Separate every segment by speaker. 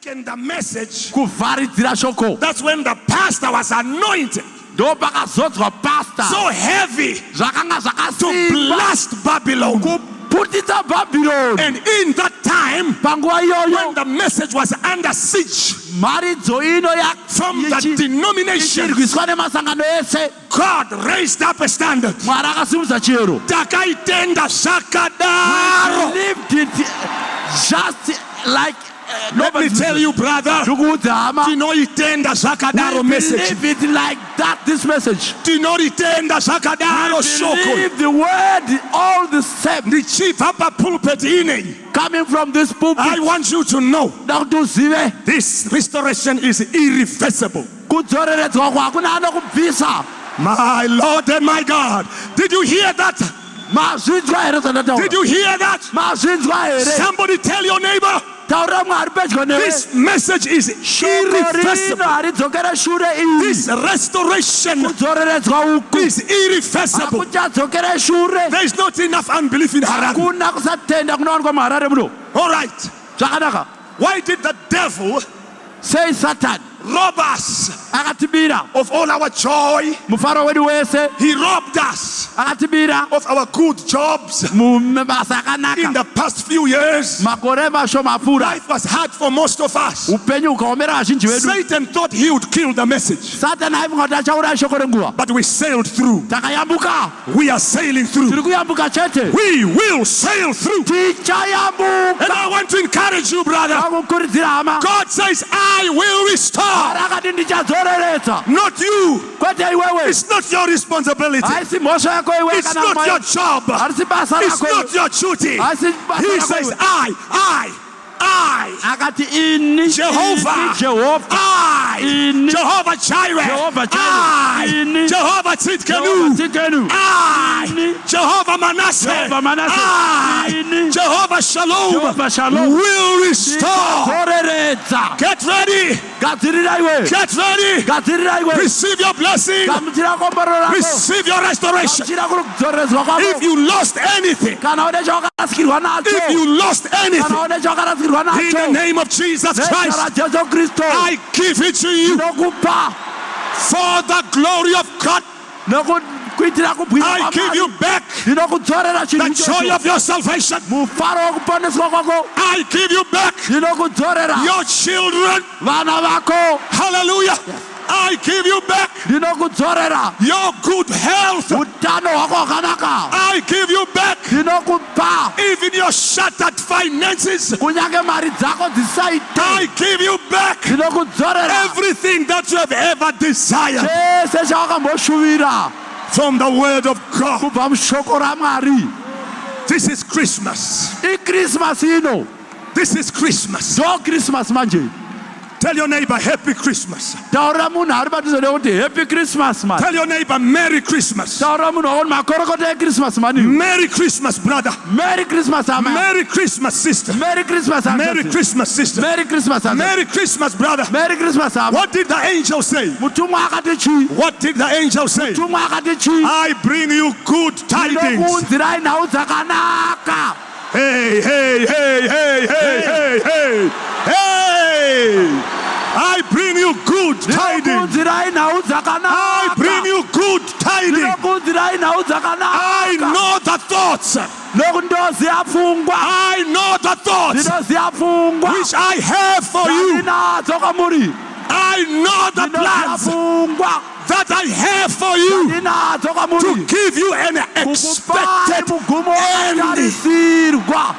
Speaker 1: darkened the message,
Speaker 2: shoko.
Speaker 1: that's when the pastor was anointed
Speaker 2: Do bakazodzwa pastor.
Speaker 1: so heavy
Speaker 2: Zvakanga
Speaker 1: to
Speaker 2: zvakasimba
Speaker 1: blast Babylon.
Speaker 2: kuputitsa Babylon.
Speaker 1: And in that time,
Speaker 2: Panguva
Speaker 1: when
Speaker 2: iyoyo
Speaker 1: the message was under siege
Speaker 2: mharidzo ino
Speaker 1: from the denomination,
Speaker 2: ichirwiswa nemasangano ese,
Speaker 1: God raised up a standard.
Speaker 2: Mwari akasimudza chero.
Speaker 1: Takaitenda zvakadaro.
Speaker 2: We lived it just like
Speaker 1: Let me tell you, brother, tinoitenda zvakadaro
Speaker 2: we
Speaker 1: message.
Speaker 2: live it like that, this message.
Speaker 1: Tinoritenda zvakadaro shoko.
Speaker 2: Believe the word all the same.
Speaker 1: Ndichibva papulpit inei,
Speaker 2: Coming from this pulpit,
Speaker 1: I want you to know
Speaker 2: kuti uzive
Speaker 1: this restoration is irreversible.
Speaker 2: kudzoreredzwa kwakuna anokubvisa.
Speaker 1: My Lord and my God, did you hear that?
Speaker 2: Mazvinzwa here zvandataura?
Speaker 1: Did you hear that?
Speaker 2: Mazvinzwa here?
Speaker 1: Somebody tell your neighbor,
Speaker 2: Taura Mwari pedyo newe.
Speaker 1: this message is irreversible.
Speaker 2: Haridzokera shure iyi.
Speaker 1: This restoration
Speaker 2: Kudzoreredzwa uku
Speaker 1: is irreversible.
Speaker 2: hakuchadzokera shure.
Speaker 1: There is not enough unbelief in Harare.
Speaker 2: Hakuna kusatenda kunowanikwa muHarare muno.
Speaker 1: All right.
Speaker 2: Zvakanaka.
Speaker 1: Why did the devil
Speaker 2: Sei Satan
Speaker 1: rob us
Speaker 2: akatibira
Speaker 1: of all our joy?
Speaker 2: mufaro wedu wese,
Speaker 1: He robbed us
Speaker 2: akatibira
Speaker 1: of our good jobs.
Speaker 2: mumabasa
Speaker 1: In
Speaker 2: akanaka.
Speaker 1: the past few years,
Speaker 2: Makore mashoma apfuura,
Speaker 1: life was hard for most of us.
Speaker 2: upenyu ukaomera vazhinji vedu.
Speaker 1: Satan thought he would kill the message,
Speaker 2: Satan aifunga kuti achauraya shoko renguva.
Speaker 1: but we sailed through.
Speaker 2: Takayambuka,
Speaker 1: We are sailing
Speaker 2: tiri
Speaker 1: through.
Speaker 2: kuyambuka chete.
Speaker 1: We will sail through. And
Speaker 2: Tichayambuka.
Speaker 1: I want to encourage you, brother.
Speaker 2: Akukurudzira hama.
Speaker 1: God says, I will restore.
Speaker 2: Mwari akati ndichadzoreredza.
Speaker 1: Not you.
Speaker 2: Kwete iwewe.
Speaker 1: It's not your responsibility.
Speaker 2: Haisi mhosva yako iwe
Speaker 1: It's
Speaker 2: kana
Speaker 1: not
Speaker 2: mai.
Speaker 1: your job.
Speaker 2: Harisi basa
Speaker 1: It's
Speaker 2: rako
Speaker 1: not
Speaker 2: iwe.
Speaker 1: your duty.
Speaker 2: Haisi basa
Speaker 1: He
Speaker 2: rako
Speaker 1: says,
Speaker 2: iwe.
Speaker 1: I.
Speaker 2: Akati ini
Speaker 1: Jehovah.
Speaker 2: Jehovah.
Speaker 1: I.
Speaker 2: Ini.
Speaker 1: Jehovah Jireh.
Speaker 2: Jehovah Jireh.
Speaker 1: I.
Speaker 2: Ini.
Speaker 1: Jehovah Tzidkenu.
Speaker 2: Tikenu.
Speaker 1: I.
Speaker 2: Ini.
Speaker 1: Jehovah Manasseh.
Speaker 2: Jehovah Manasseh.
Speaker 1: I.
Speaker 2: Ini.
Speaker 1: Jehovah Shalom.
Speaker 2: Jehovah Shalom.
Speaker 1: Will restore.
Speaker 2: Zoreredza.
Speaker 1: Get ready.
Speaker 2: Gadzirira iwe.
Speaker 1: Get ready.
Speaker 2: Gadzirira iwe.
Speaker 1: Receive your blessing.
Speaker 2: Gamuchira komboro rako.
Speaker 1: Receive your restoration.
Speaker 2: Gamuchira kudzoredzwa
Speaker 1: If
Speaker 2: kwako.
Speaker 1: you lost anything,
Speaker 2: Kana une chawakarasikirwa nacho.
Speaker 1: if you lost anything,
Speaker 2: Kana une chawakarasikirwa
Speaker 1: in the
Speaker 2: nacho.
Speaker 1: name of Jesus
Speaker 2: Nezita
Speaker 1: Christ,
Speaker 2: raJesu Kristu.
Speaker 1: I give it to you
Speaker 2: Nokupa.
Speaker 1: for the glory of God.
Speaker 2: Nokuitira kubwinya
Speaker 1: I give you back
Speaker 2: ndinokudzorera
Speaker 1: the
Speaker 2: chinhu
Speaker 1: joy
Speaker 2: ichocho.
Speaker 1: of your salvation.
Speaker 2: Mufaro wokuponeswa kwako.
Speaker 1: I give you back
Speaker 2: Ndinokudzorera
Speaker 1: your children.
Speaker 2: vana vako.
Speaker 1: Hallelujah. I give you back
Speaker 2: Ndinokudzorera
Speaker 1: your good health.
Speaker 2: utano hwako hwakanaka.
Speaker 1: I give you back
Speaker 2: Ndinokupa
Speaker 1: even your shattered finances.
Speaker 2: kunyange mari dzako dzisaite.
Speaker 1: I give you back
Speaker 2: Ndinokudzorera
Speaker 1: everything that you have ever desired
Speaker 2: chese chawakamboshuvira
Speaker 1: from the word of God.
Speaker 2: kubva mushoko raMwari.
Speaker 1: This is Christmas.
Speaker 2: IKrismasi ino.
Speaker 1: This is Christmas.
Speaker 2: Do Christmas manje.
Speaker 1: Tell your neighbor, Happy Christmas.
Speaker 2: Taura munhu ari padhuze nekuti Happy Christmas man.
Speaker 1: Tell your neighbor, Merry Christmas.
Speaker 2: Taura munhu akoti makorokota eChristmas mani.
Speaker 1: Merry Christmas, brother.
Speaker 2: Merry Christmas ama.
Speaker 1: Merry Christmas, sister.
Speaker 2: Merry Christmas ama.
Speaker 1: Merry Christmas, sister.
Speaker 2: Merry Christmas ama.
Speaker 1: Merry Christmas, brother.
Speaker 2: Merry Christmas ama.
Speaker 1: What did the angel say?
Speaker 2: Mutumwa akati chi.
Speaker 1: What did the angel say?
Speaker 2: Mutumwa akati chi.
Speaker 1: I bring you good tidings.
Speaker 2: Ndinokuunzirai nhau dzakanaka.
Speaker 1: Hey, hey, hey, hey, hey, hey, hey, hey! I bring you good tidings.
Speaker 2: Ndinokuunzirai nhau dzakanaka.
Speaker 1: I bring you good tidings.
Speaker 2: Ndinokuunzirai nhau dzakanaka.
Speaker 1: I know the thoughts.
Speaker 2: Nokuti ndoziya pfungwa.
Speaker 1: I know the thoughts
Speaker 2: Ndinoziya pfungwa.
Speaker 1: which I have for you.
Speaker 2: Ndinadzo kwamuri.
Speaker 1: I know the
Speaker 2: Ndinoziya
Speaker 1: plans
Speaker 2: pfungwa.
Speaker 1: that I have for you
Speaker 2: Ndinadzo
Speaker 1: to
Speaker 2: kwamuri.
Speaker 1: give you an
Speaker 2: Kukupai
Speaker 1: expected
Speaker 2: mugumo
Speaker 1: end.
Speaker 2: wakatarisirwa.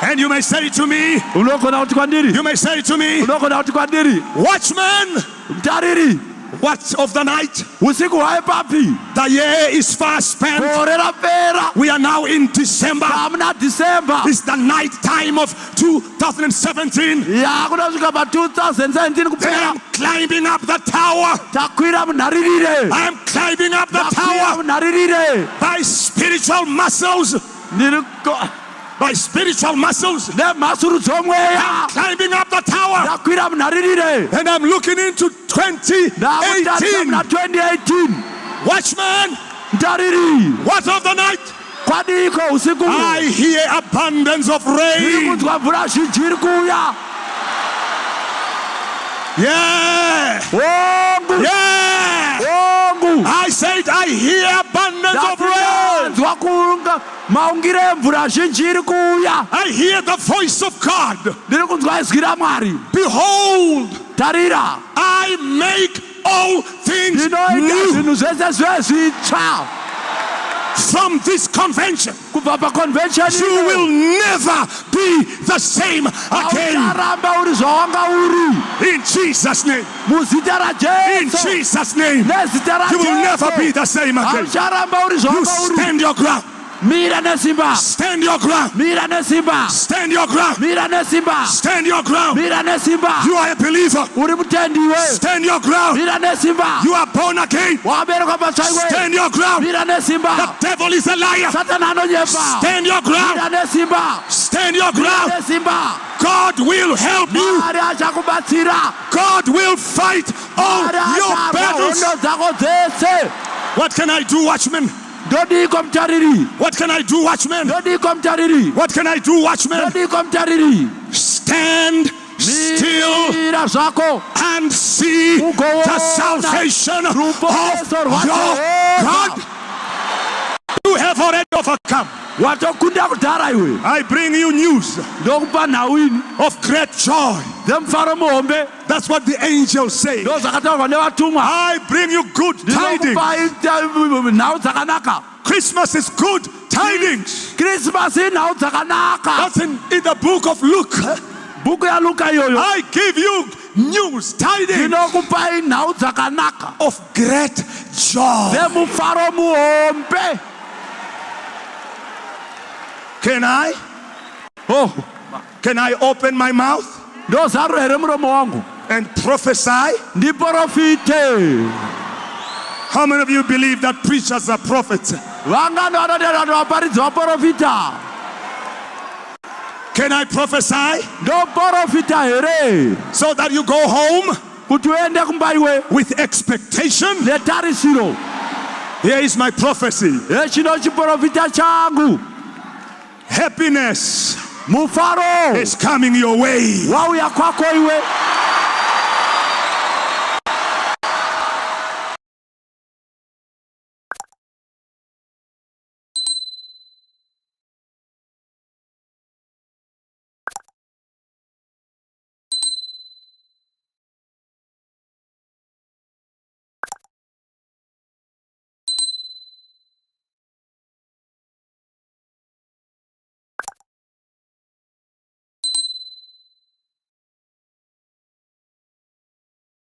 Speaker 1: And you may say to me,
Speaker 2: Unogona kuti kwandiri.
Speaker 1: you may say to me,
Speaker 2: Unogona kuti kwandiri.
Speaker 1: watchman,
Speaker 2: Mutariri.
Speaker 1: what of the night?
Speaker 2: Usiku hwaipapi.
Speaker 1: The year is fast spent.
Speaker 2: Gore rapera.
Speaker 1: We are now in December.
Speaker 2: Tamuna December.
Speaker 1: It's the night time of 2017.
Speaker 2: Yakunasvika pa 2017
Speaker 1: I
Speaker 2: kupera.
Speaker 1: am climbing up the tower.
Speaker 2: Takwira munharirire.
Speaker 1: I am climbing up the
Speaker 2: Takwira
Speaker 1: tower
Speaker 2: munharirire.
Speaker 1: by spiritual muscles. By spiritual muscles.
Speaker 2: Nemhasuru dzomweya.
Speaker 1: Climbing up the tower.
Speaker 2: Takwira munharirire.
Speaker 1: And I'm looking into 2018.
Speaker 2: Muna 2018.
Speaker 1: Watchman,
Speaker 2: Ntariri.
Speaker 1: what of the night?
Speaker 2: Kwadiko usiku.
Speaker 1: I hear abundance of rain.
Speaker 2: Kunzwa mvura zhinji iri kuuya.
Speaker 1: Yeah.
Speaker 2: Hongu.
Speaker 1: Yeah.
Speaker 2: Hongu.
Speaker 1: I said I hear abundance of rain.
Speaker 2: Zwakunga maungire mvura zhinji iri kuuya.
Speaker 1: I hear the voice of God.
Speaker 2: Ndiri kunzwa izwi raMwari.
Speaker 1: Behold,
Speaker 2: Tarira.
Speaker 1: I make all things
Speaker 2: Ndinoita
Speaker 1: new.
Speaker 2: zvinhu zvese zvitsva.
Speaker 1: From this convention,
Speaker 2: Kubva paconvention
Speaker 1: you will never be the same again.
Speaker 2: Aucharamba uri zvawanga uri.
Speaker 1: In Jesus' name.
Speaker 2: Muzita
Speaker 1: In
Speaker 2: raJesu.
Speaker 1: Jesus' name.
Speaker 2: Nezita raJesu.
Speaker 1: You will never be the same again.
Speaker 2: Aucharamba uri
Speaker 1: You
Speaker 2: zvawanga uri.
Speaker 1: stand your ground.
Speaker 2: Mira nesimba.
Speaker 1: Stand your ground.
Speaker 2: Mira nesimba.
Speaker 1: Stand your ground.
Speaker 2: Mira nesimba.
Speaker 1: Stand your ground.
Speaker 2: Mira nesimba.
Speaker 1: You are a believer.
Speaker 2: Uri mutendiwe.
Speaker 1: Stand your ground.
Speaker 2: Mira nesimba.
Speaker 1: You are born again.
Speaker 2: Wabereka patsvaiwe.
Speaker 1: Stand your ground.
Speaker 2: Mira nesimba.
Speaker 1: The devil is a liar.
Speaker 2: Satana anonyepa.
Speaker 1: Stand your ground.
Speaker 2: Mira nesimba.
Speaker 1: Stand your
Speaker 2: Mira
Speaker 1: ground.
Speaker 2: nesimba.
Speaker 1: God will help you.
Speaker 2: Mwari achakubatsira.
Speaker 1: God will fight all
Speaker 2: Mwari
Speaker 1: your
Speaker 2: acharwa
Speaker 1: battles.
Speaker 2: hondo dzako dzese.
Speaker 1: What can I do, watchman?
Speaker 2: Ndodiko mutariri.
Speaker 1: What can I do, watchman?
Speaker 2: Ndodiko mutariri.
Speaker 1: What can I do, watchman?
Speaker 2: Ndodiko mutariri.
Speaker 1: Stand still
Speaker 2: Mira zvako.
Speaker 1: and see the salvation of your God. You have already overcome.
Speaker 2: Watokunda kudhara iwe.
Speaker 1: I bring you news
Speaker 2: Ndokupa nhau
Speaker 1: of great joy.
Speaker 2: dzemufaro muhombe.
Speaker 1: That's what the angels say.
Speaker 2: Ndozvakataurwa nevatumwa.
Speaker 1: I bring you good tidings.
Speaker 2: Ndinokupa nhau dzakanaka.
Speaker 1: Christmas is good tidings.
Speaker 2: Krismasi nhau dzakanaka.
Speaker 1: That's in the book of Luke.
Speaker 2: Bhuku yaLuka iyoyo.
Speaker 1: I give you news, tidings
Speaker 2: Ndinokupai nhau dzakanaka.
Speaker 1: of great joy.
Speaker 2: Dzemufaro muhombe.
Speaker 1: Can I?
Speaker 2: Oh,
Speaker 1: Can I open my mouth
Speaker 2: ndozarura here muromo wangu.
Speaker 1: and prophesy?
Speaker 2: Ndiprofite.
Speaker 1: How many of you believe that preachers are prophets?
Speaker 2: Vangano vanotenda kuti vaparidzi vaprofita.
Speaker 1: Can I prophesy
Speaker 2: Ndoprofita here.
Speaker 1: so that you go home
Speaker 2: Kuti uende kumba iwe
Speaker 1: with expectation?
Speaker 2: netarisiro.
Speaker 1: Here is my prophecy.
Speaker 2: Chino chiprofita changu.
Speaker 1: Happiness
Speaker 2: Mufaro
Speaker 1: is coming your way.
Speaker 2: wauya kwako iwe.